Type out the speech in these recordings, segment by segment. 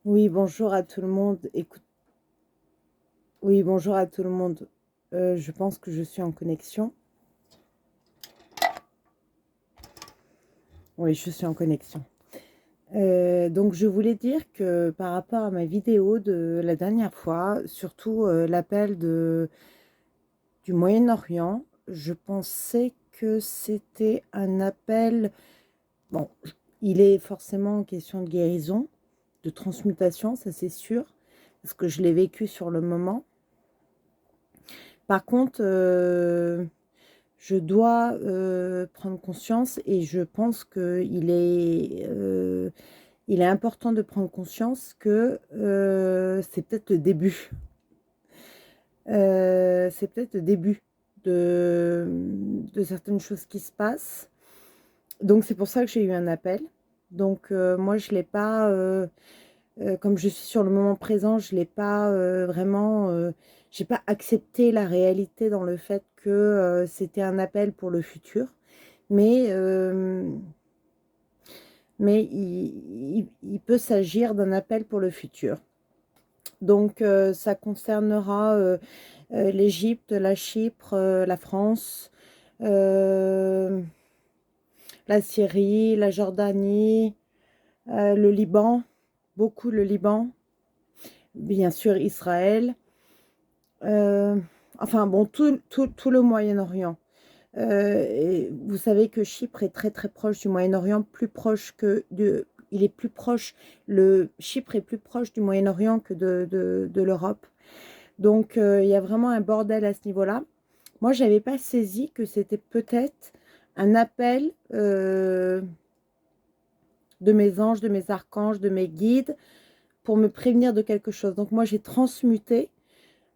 Oui, bonjour à tout le monde. Écoute, oui, bonjour à tout le monde. Je pense que je suis en connexion. Oui, je suis en connexion. Donc, je voulais dire que par rapport à ma vidéo de la dernière fois, surtout l'appel du Moyen-Orient, je pensais que c'était un appel. Bon, il est forcément en question de guérison, de transmutation, ça c'est sûr, parce que je l'ai vécu sur le moment. Par contre, je dois prendre conscience et je pense il est important de prendre conscience que c'est peut-être le début. C'est peut-être le début de certaines choses qui se passent. Donc c'est pour ça que j'ai eu un appel. Donc moi je ne l'ai pas, comme je suis sur le moment présent, je ne l'ai pas vraiment, j'ai pas accepté la réalité dans le fait que c'était un appel pour le futur. Mais, il peut s'agir d'un appel pour le futur. Donc, ça concernera l'Égypte, la Chypre, la France, euh, la Syrie, la Jordanie, le Liban, beaucoup le Liban, bien sûr Israël, euh, enfin bon, tout le Moyen-Orient. Et vous savez que Chypre est très très proche du Moyen-Orient, plus proche que de, il est plus proche, le Chypre est plus proche du Moyen-Orient que de l'Europe. Donc il y a vraiment un bordel à ce niveau-là. Moi, je n'avais pas saisi que c'était peut-être un appel de mes anges, de mes archanges, de mes guides pour me prévenir de quelque chose. Donc moi, j'ai transmuté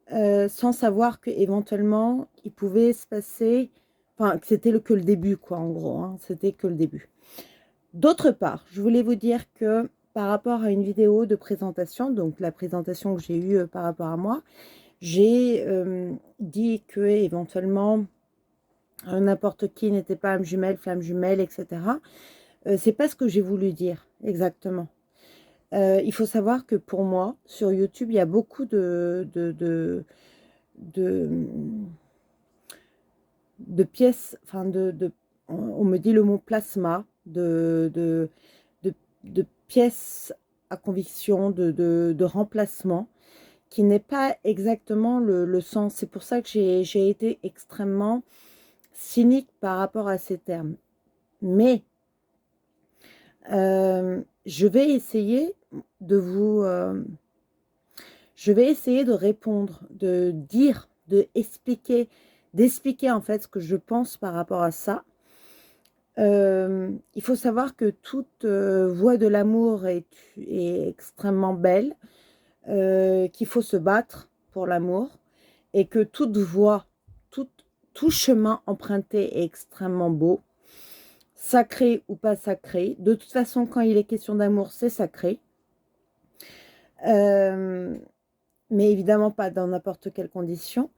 sans savoir qu'éventuellement, il pouvait se passer, enfin, que c'était que le début, quoi, en gros, hein, c'était que le début. D'autre part, je voulais vous dire que par rapport à une vidéo de présentation, donc la présentation que j'ai eue par rapport à moi, j'ai dit que éventuellement n'importe qui n'était pas âme jumelle, flamme jumelle, etc. C'est pas ce que j'ai voulu dire exactement. Il faut savoir que pour moi, sur YouTube, il y a beaucoup de, de pièces, enfin on me dit le mot plasma, de pièces à conviction, de remplacement, qui n'est pas exactement le sens. C'est pour ça que j'ai été extrêmement cynique par rapport à ces termes. Mais je vais essayer de vous... je vais essayer de répondre, de dire, d'expliquer en fait ce que je pense par rapport à ça. Il faut savoir que toute voie de l'amour est extrêmement belle, qu'il faut se battre pour l'amour et que toute voie, tout, tout chemin emprunté est extrêmement beau, sacré ou pas sacré. De toute façon, quand il est question d'amour, c'est sacré. Euh, mais évidemment pas dans n'importe quelle condition.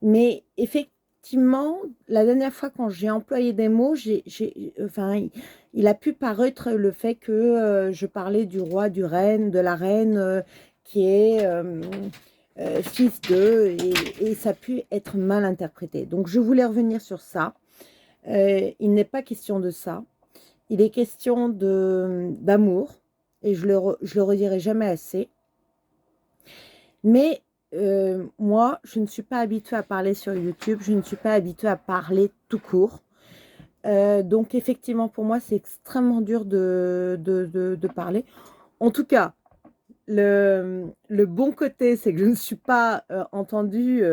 Mais effectivement, la dernière fois quand j'ai employé des mots, enfin, il a pu paraître le fait que je parlais du roi, du reine, de la reine qui est fils d'eux, et ça a pu être mal interprété. Donc je voulais revenir sur ça. Il n'est pas question de ça. Il est question d'amour, et je le redirai jamais assez. Mais moi, je ne suis pas habituée à parler sur YouTube, je ne suis pas habituée à parler tout court. Donc effectivement, pour moi, c'est extrêmement dur de parler. En tout cas, le bon côté, c'est que je ne suis pas entendue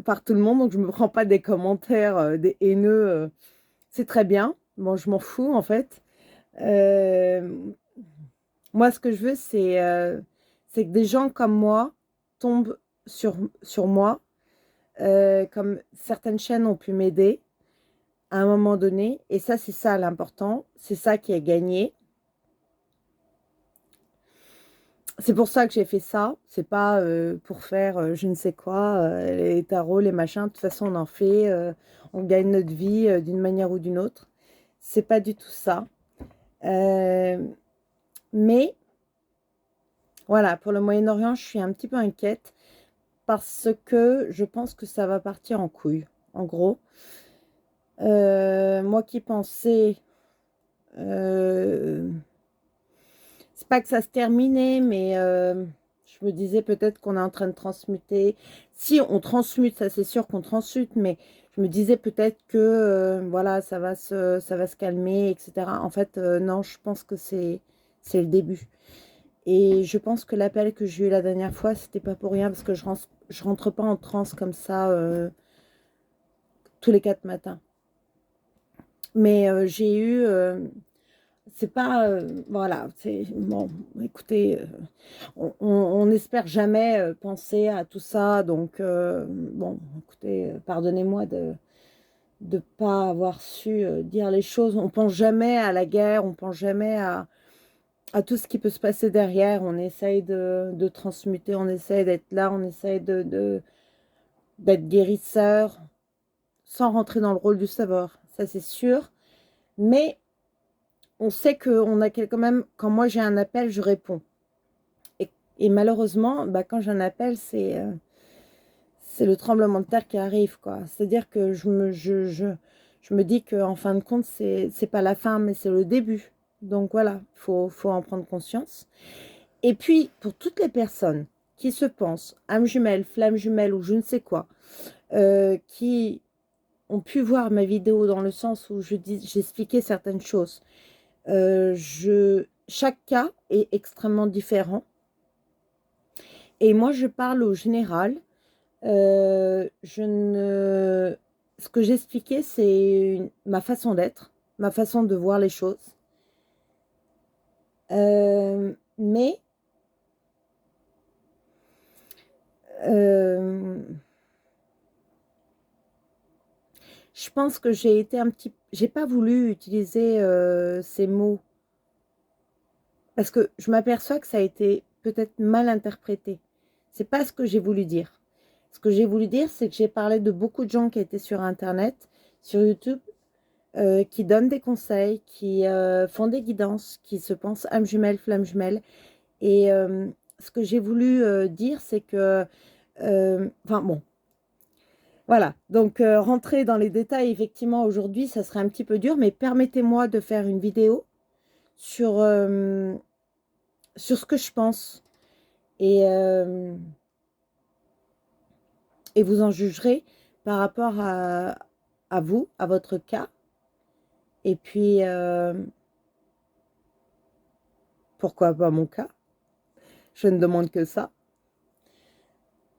par tout le monde, donc je ne me prends pas des commentaires, des haineux. C'est très bien. Bon, je m'en fous en fait. Euh, Moi, ce que je veux, c'est que des gens comme moi tombent sur moi, comme certaines chaînes ont pu m'aider à un moment donné. Et ça, c'est ça l'important. C'est ça qui est gagné. C'est pour ça que j'ai fait ça. C'est pas pour faire je ne sais quoi, les tarots, les machins. De toute façon, on en fait. On gagne notre vie d'une manière ou d'une autre. C'est pas du tout ça. Euh, mais Voilà, pour le Moyen-Orient, je suis un petit peu inquiète parce que je pense que ça va partir en couille, en gros. Moi qui pensais, euh, c'est pas que ça se terminait, mais je me disais peut-être qu'on est en train de transmuter. Si on transmute, ça c'est sûr qu'on transmute, mais je me disais peut-être que voilà, ça va se calmer, etc. En fait, non, je pense que c'est le début. Et je pense que l'appel que j'ai eu la dernière fois, c'était pas pour rien, parce que je rentre pas en transe comme ça tous les 4 matins. Mais j'ai eu, c'est pas, voilà, c'est bon. Écoutez, on n'espère jamais penser à tout ça, donc bon, écoutez, pardonnez-moi de ne pas avoir su dire les choses. On pense jamais à la guerre, on pense jamais à tout ce qui peut se passer derrière. On essaye de transmuter, on essaye d'être là, on essaye d'être guérisseur, sans rentrer dans le rôle du sauveur, ça c'est sûr. Mais on sait qu'on a quand même, quand moi j'ai un appel, je réponds. Et malheureusement, bah, quand j'ai un appel, c'est le tremblement de terre qui arrive, quoi. C'est-à-dire que je me dis qu'en fin de compte, c'est pas la fin, mais c'est le début. Donc voilà, faut en prendre conscience. Et puis, pour toutes les personnes qui se pensent âme jumelle, flamme jumelle ou je ne sais quoi, qui ont pu voir ma vidéo dans le sens où j'expliquais certaines choses, chaque cas est extrêmement différent. Et moi, je parle au général. Ce que j'expliquais, c'est ma façon d'être, ma façon de voir les choses. Mais je pense que j'ai pas voulu utiliser ces mots parce que je m'aperçois que ça a été peut-être mal interprété. C'est pas ce que j'ai voulu dire. Ce que j'ai voulu dire, c'est que j'ai parlé de beaucoup de gens qui étaient sur Internet, sur YouTube, qui donnent des conseils, qui font des guidances, qui se pensent âme jumelle, flamme jumelle. Et ce que j'ai voulu dire, c'est que, enfin bon, voilà. Donc rentrer dans les détails, effectivement, aujourd'hui, ça serait un petit peu dur, mais permettez-moi de faire une vidéo sur, sur ce que je pense. Et, euh, et vous en jugerez par rapport à vous, à votre cas. Et puis, pourquoi pas mon cas? Je ne demande que ça.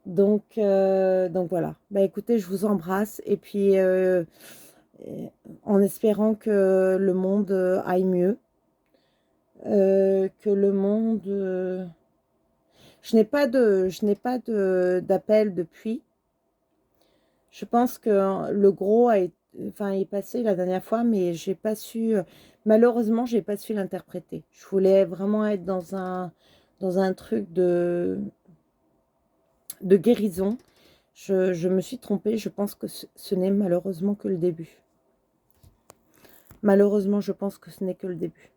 Donc voilà. Bah, écoutez, je vous embrasse. Et puis, en espérant que le monde aille mieux. Que le monde... je n'ai pas d'appel depuis. Je pense que le gros enfin, est passé la dernière fois, mais j'ai pas su, malheureusement, j'ai pas su l'interpréter. Je voulais vraiment être dans un truc de guérison. Je me suis trompée. Je pense que ce n'est malheureusement que le début. Malheureusement, je pense que ce n'est que le début.